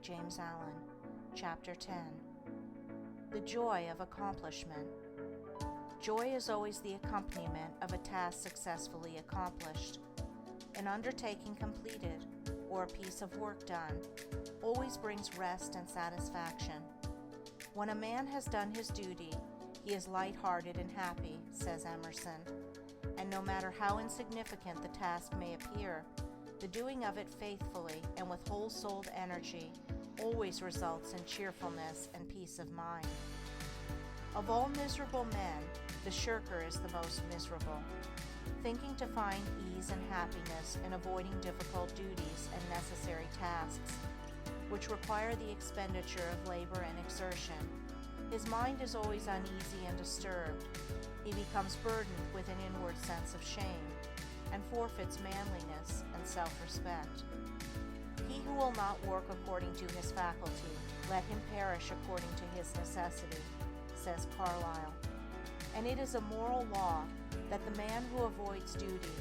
James Allen, Chapter 10. The Joy of Accomplishment. Joy is always the accompaniment of a task successfully accomplished. An undertaking completed, or a piece of work done, always brings rest and satisfaction. When a man has done his duty, he is light-hearted and happy, says Emerson, and no matter how insignificant the task may appear, the doing of it faithfully and with whole-souled energy always results in cheerfulness and peace of mind. Of all miserable men, the shirker is the most miserable, thinking to find ease and happiness in avoiding difficult duties and necessary tasks, which require the expenditure of labor and exertion. His mind is always uneasy and disturbed. He becomes burdened with an inward sense of shame, and forfeits manliness and self-respect. He who will not work according to his faculty, let him perish according to his necessity, says Carlyle. And it is a moral law that the man who avoids duty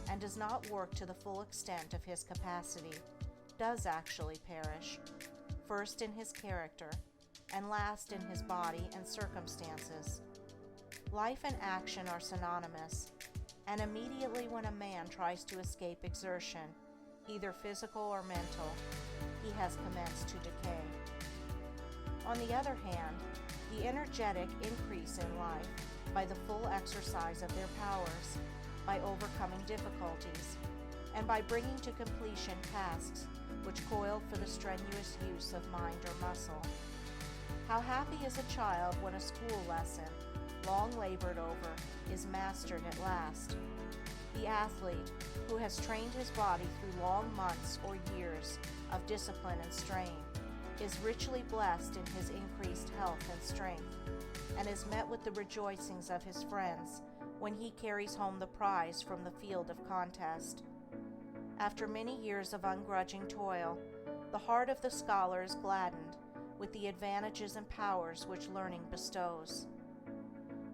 and does not work to the full extent of his capacity does actually perish, first in his character, and last in his body and circumstances. Life and action are synonymous, and immediately when a man tries to escape exertion, either physical or mental, he has commenced to decay. On the other hand, the energetic increase in life by the full exercise of their powers, by overcoming difficulties, and by bringing to completion tasks which coiled for the strenuous use of mind or muscle. How happy is a child when a school lesson, long labored over, is mastered at last. The athlete, who has trained his body through long months or years of discipline and strain, is richly blessed in his increased health and strength, and is met with the rejoicings of his friends when he carries home the prize from the field of contest. After many years of ungrudging toil, the heart of the scholar is gladdened with the advantages and powers which learning bestows.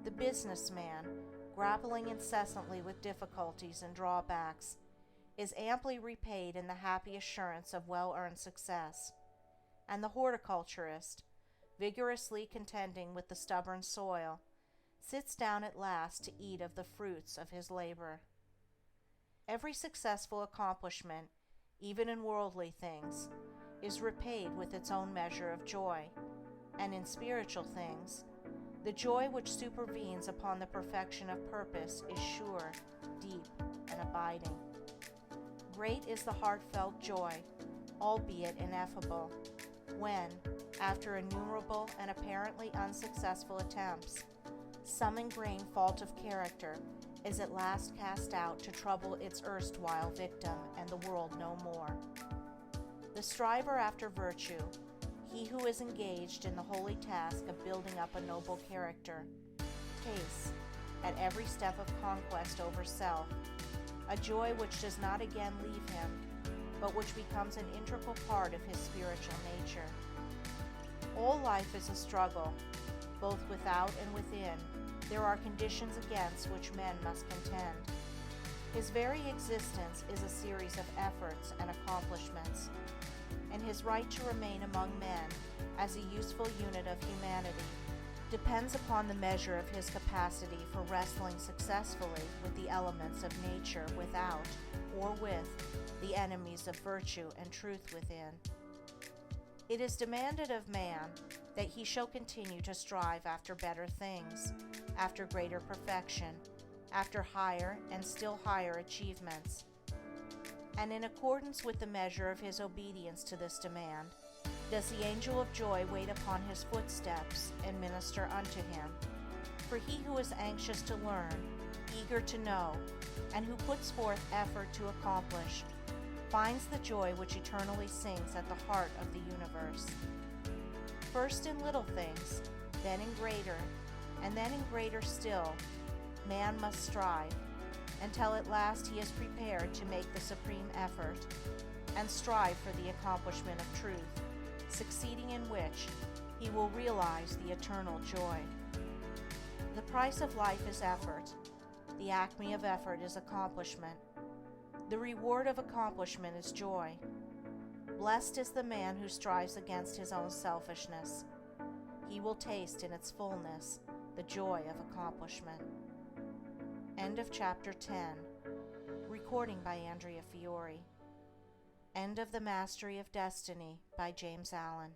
The businessman, grappling incessantly with difficulties and drawbacks, is amply repaid in the happy assurance of well-earned success, and the horticulturist, vigorously contending with the stubborn soil, sits down at last to eat of the fruits of his labor. Every successful accomplishment, even in worldly things, is repaid with its own measure of joy, and in spiritual things, the joy which supervenes upon the perfection of purpose is sure, deep, and abiding. Great is the heartfelt joy, albeit ineffable, when, after innumerable and apparently unsuccessful attempts, some ingrained fault of character is at last cast out to trouble its erstwhile victim and the world no more. The striver after virtue, he who is engaged in the holy task of building up a noble character, tastes, at every step of conquest over self, a joy which does not again leave him, but which becomes an integral part of his spiritual nature. All life is a struggle, both without and within. There are conditions against which men must contend. His very existence is a series of efforts and accomplishments, and his right to remain among men as a useful unit of humanity depends upon the measure of his capacity for wrestling successfully with the elements of nature without, or with, the enemies of virtue and truth within. It is demanded of man that he shall continue to strive after better things, after greater perfection, after higher and still higher achievements. And in accordance with the measure of his obedience to this demand, does the angel of joy wait upon his footsteps and minister unto him. For he who is anxious to learn, eager to know, and who puts forth effort to accomplish, finds the joy which eternally sings at the heart of the universe. First in little things, then in greater, and then in greater still, man must strive, until at last he is prepared to make the supreme effort, and strive for the accomplishment of truth, succeeding in which he will realize the eternal joy. The price of life is effort. The acme of effort is accomplishment. The reward of accomplishment is joy. Blessed is the man who strives against his own selfishness. He will taste in its fullness the joy of accomplishment. End of Chapter 10. Recording by Andrea Fiore. End of The Mastery of Destiny by James Allen.